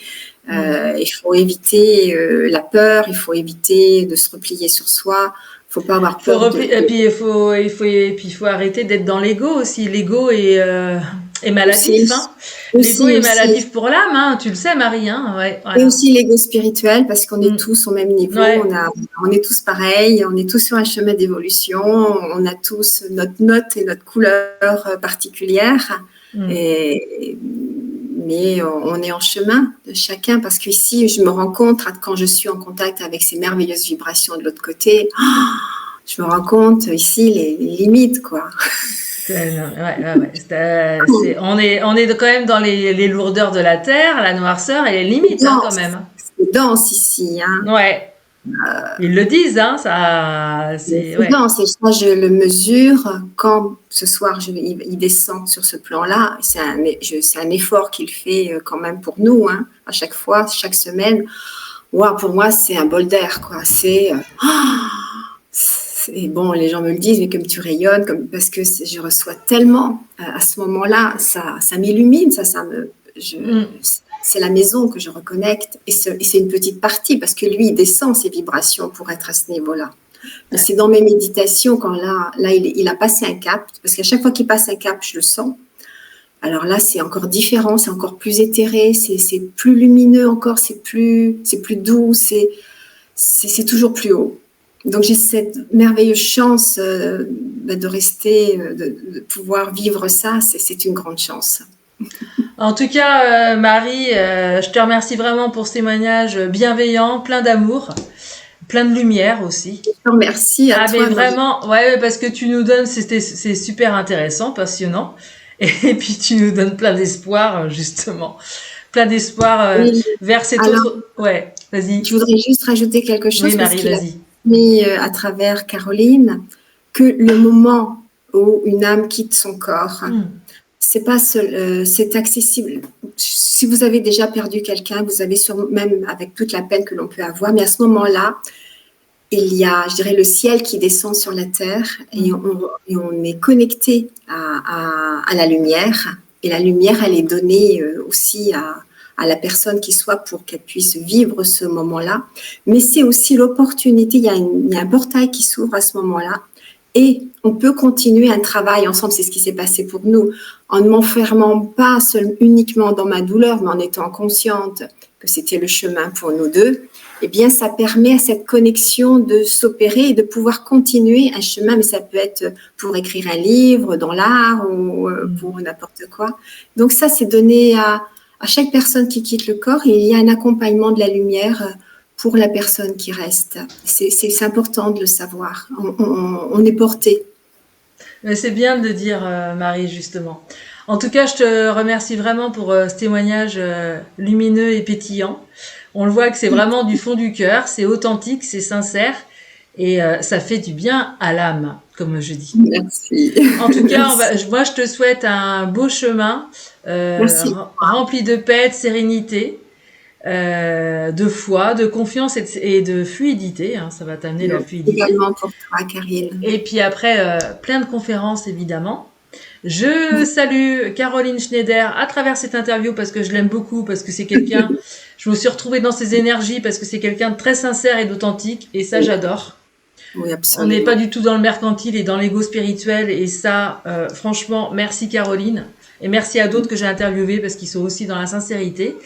Il faut éviter la peur, il faut éviter de se replier sur soi. Il ne faut pas avoir peur. Et puis il faut arrêter d'être dans l'ego aussi. L'ego est maladif. Hein. L'ego est maladif pour l'âme, hein. Tu le sais, Marie. Hein. Ouais, voilà. Et aussi l'ego spirituel, parce qu'on est tous au même niveau, on est tous pareils, on est tous sur un chemin d'évolution, on a tous notre note et notre couleur particulière, mais on est en chemin de chacun, parce qu'ici, je me rends compte, quand je suis en contact avec ces merveilleuses vibrations de l'autre côté, je me rends compte ici les limites, quoi. On est quand même dans les lourdeurs de la terre, la noirceur et les limites, hein, quand même. C'est dense ici, hein. Ouais. Ils le disent, hein, c'est dense, et ça, je le mesure quand ce soir il descend sur ce plan-là. C'est un effort qu'il fait quand même pour nous, hein, à chaque fois, chaque semaine. Wow, pour moi, c'est un bol d'air, quoi. Et bon, les gens me le disent, mais comme tu rayonnes, parce que je reçois tellement à ce moment-là, ça m'illumine, c'est la maison que je reconnecte, et c'est une petite partie, parce que lui, il descend ses vibrations pour être à ce niveau-là. Mais c'est dans mes méditations, quand là il a passé un cap, parce qu'à chaque fois qu'il passe un cap, je le sens. Alors là, c'est encore différent, c'est encore plus éthéré, c'est plus lumineux encore, c'est plus doux, c'est toujours plus haut. Donc, j'ai cette merveilleuse chance de rester, de pouvoir vivre ça. C'est une grande chance. En tout cas, Marie, je te remercie vraiment pour ce témoignage bienveillant, plein d'amour, plein de lumière aussi. Je te remercie à toi. Mais vraiment, ouais, parce que tu nous donnes, c'est super intéressant, passionnant. Et puis, tu nous donnes plein d'espoir, justement. Plein d'espoir vers cette autre... Ouais, vas-y. Je voudrais juste rajouter quelque chose. Oui, Marie, vas-y. Mais à travers Caroline, que le moment où une âme quitte son corps, c'est pas seul, c'est accessible. Si vous avez déjà perdu quelqu'un, vous avez même avec toute la peine que l'on peut avoir, mais à ce moment-là, il y a, je dirais, le ciel qui descend sur la terre et on est connecté à la lumière, et la lumière, elle est donnée aussi à la personne qui soit pour qu'elle puisse vivre ce moment-là. Mais c'est aussi l'opportunité, il y a un portail qui s'ouvre à ce moment-là et on peut continuer un travail ensemble. C'est ce qui s'est passé pour nous, en ne m'enfermant pas uniquement dans ma douleur, mais en étant consciente que c'était le chemin pour nous deux. Eh bien, ça permet à cette connexion de s'opérer et de pouvoir continuer un chemin, mais ça peut être pour écrire un livre, dans l'art ou pour n'importe quoi. Donc ça, c'est donné à chaque personne qui quitte le corps, et il y a un accompagnement de la lumière pour la personne qui reste. C'est important de le savoir. On est porté. Mais c'est bien de le dire, Marie, justement. En tout cas, je te remercie vraiment pour ce témoignage lumineux et pétillant. On le voit que c'est vraiment du fond du cœur, c'est authentique, c'est sincère. Et ça fait du bien à l'âme, comme je dis. Merci. En tout cas, Merci. moi, je te souhaite un beau chemin Merci. rempli de paix, de sérénité, de foi, de confiance et de fluidité. Hein, ça va t'amener la fluidité. Également pour toi, Karine. Et puis après, plein de conférences, évidemment. Je salue Caroline Schneider à travers cette interview parce que je l'aime beaucoup, parce que c'est quelqu'un, je me suis retrouvée dans ses énergies parce que c'est quelqu'un de très sincère et d'authentique, et ça, j'adore. Oui, On n'est absolument. pas du tout dans le mercantile et dans l'ego spirituel, et ça, franchement, merci Caroline, et merci à d'autres que j'ai interviewés parce qu'ils sont aussi dans la sincérité.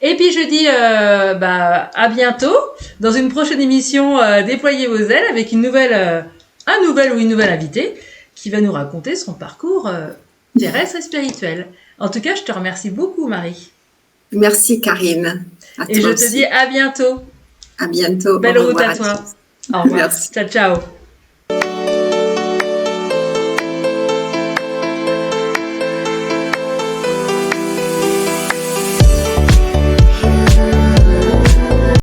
Et puis je dis à bientôt dans une prochaine émission Déployez vos ailes avec un nouvel ou une nouvelle invitée qui va nous raconter son parcours terrestre et spirituel. En tout cas, je te remercie beaucoup, Marie. Merci, Karine. Et je te dis à bientôt. À bientôt. Belle route à toi. Au revoir. Merci. Ciao, ciao.